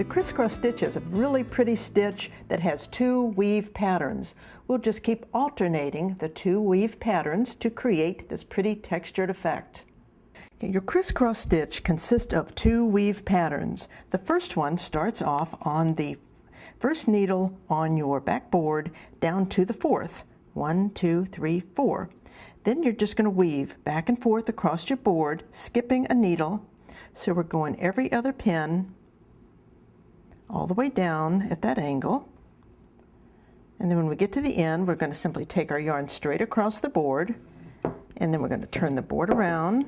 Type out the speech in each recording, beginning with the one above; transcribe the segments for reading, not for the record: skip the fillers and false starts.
The crisscross stitch is a really pretty stitch that has 2 weave patterns. We'll just keep alternating the 2 weave patterns to create this pretty textured effect. Your crisscross stitch consists of 2 weave patterns. The first one starts off on the first needle on your backboard down to the 4th. 1, 2, 3, 4. Then you're just going to weave back and forth across your board, skipping a needle. So we're going every other pin all the way down at that angle. And then when we get to the end, we're going to simply take our yarn straight across the board, and then we're going to turn the board around.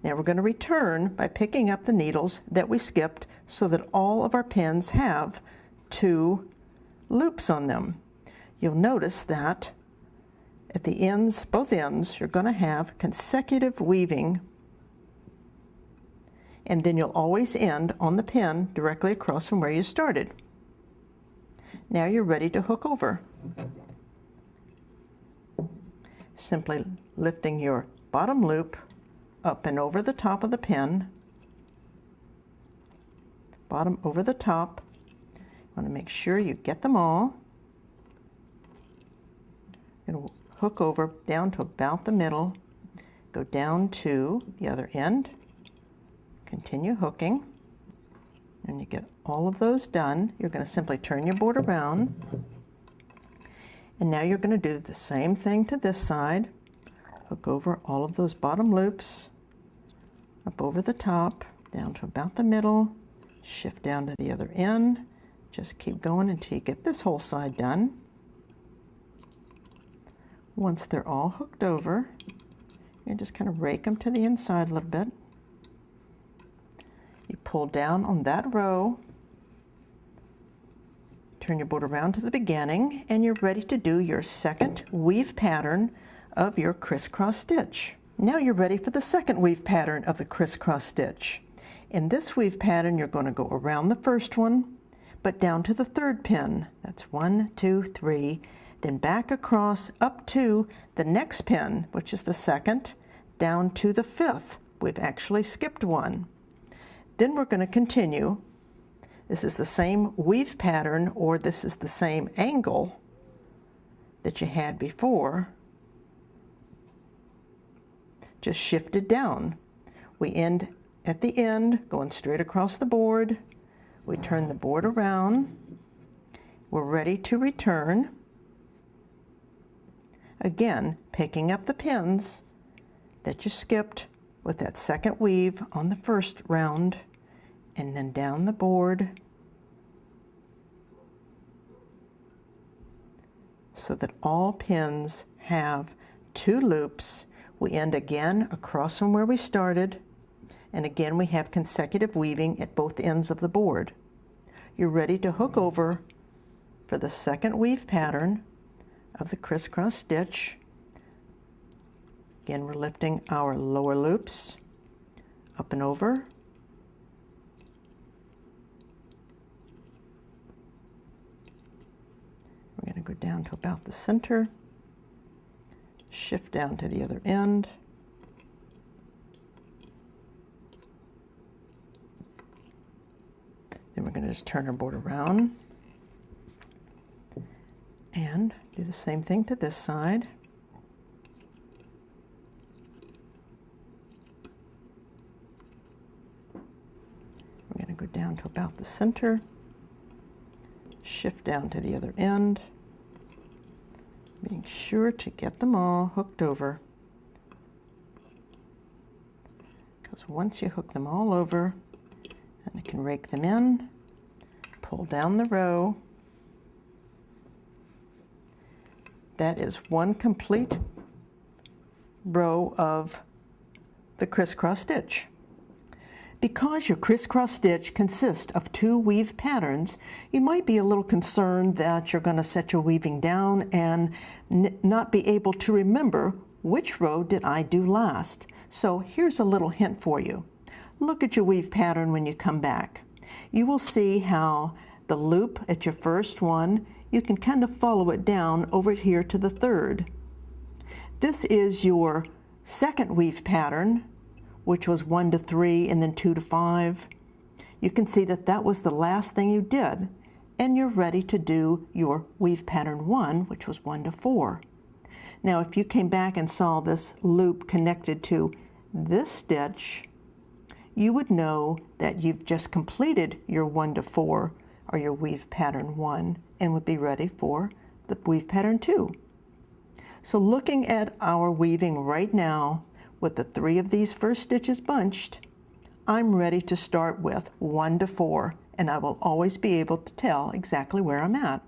Now we're going to return by picking up the needles that we skipped so that all of our pins have 2 loops on them. You'll notice that at the ends, both ends, you're going to have consecutive weaving, and then you'll always end on the pin directly across from where you started. Now you're ready to hook over. Simply lifting your bottom loop up and over the top of the pin, bottom over the top. You want to make sure you get them all. And hook over down to about the middle, go down to the other end, continue hooking, and you get all of those done. You're going to simply turn your board around, and now you're going to do the same thing to this side. Hook over all of those bottom loops, up over the top, down to about the middle, shift down to the other end, just keep going until you get this whole side done. Once they're all hooked over, you just kind of rake them to the inside a little bit. You pull down on that row, turn your board around to the beginning, and you're ready to do your second weave pattern of your crisscross stitch. Now you're ready for the second weave pattern of the crisscross stitch. In this weave pattern, you're going to go around the first one, but down to the 3rd pin. That's 1, 2, 3. Then back across up to the next pin, which is the 2nd, down to the 5th. We've actually skipped one. Then we're going to continue. This is the same weave pattern, or this is the same angle that you had before, just shifted down. We end at the end, going straight across the board. We turn the board around. We're ready to return. Again, picking up the pins that you skipped with that 2nd weave on the 1st round, and then down the board so that all pins have 2 loops. We end again across from where we started, and again we have consecutive weaving at both ends of the board. You're ready to hook over for the 2nd weave pattern of the crisscross stitch. Again, we're lifting our lower loops up and over. We're going to go down to about the center, shift down to the other end, then we're going to just turn our board around and do the same thing to this side. We're going to go down to about the center, shift down to the other end, being sure to get them all hooked over, because once you hook them all over, and you can rake them in, pull down the row. That is one complete row of the crisscross stitch. Because your crisscross stitch consists of 2 weave patterns, you might be a little concerned that you're going to set your weaving down and not be able to remember which row did I do last. So here's a little hint for you. Look at your weave pattern when you come back. You will see how the loop at your first one, you can kind of follow it down over here to the 3rd. This is your second weave pattern, which was 1 to 3 and then 2 to 5. you can see that that was the last thing you did, and you're ready to do your weave pattern 1, which was 1 to 4. Now if you came back and saw this loop connected to this stitch, you would know that you've just completed your 1 to 4 or your weave pattern 1 and would be ready for the weave pattern 2. So looking at our weaving right now with the 3 of these first stitches bunched, I'm ready to start with 1 to 4, and I will always be able to tell exactly where I'm at.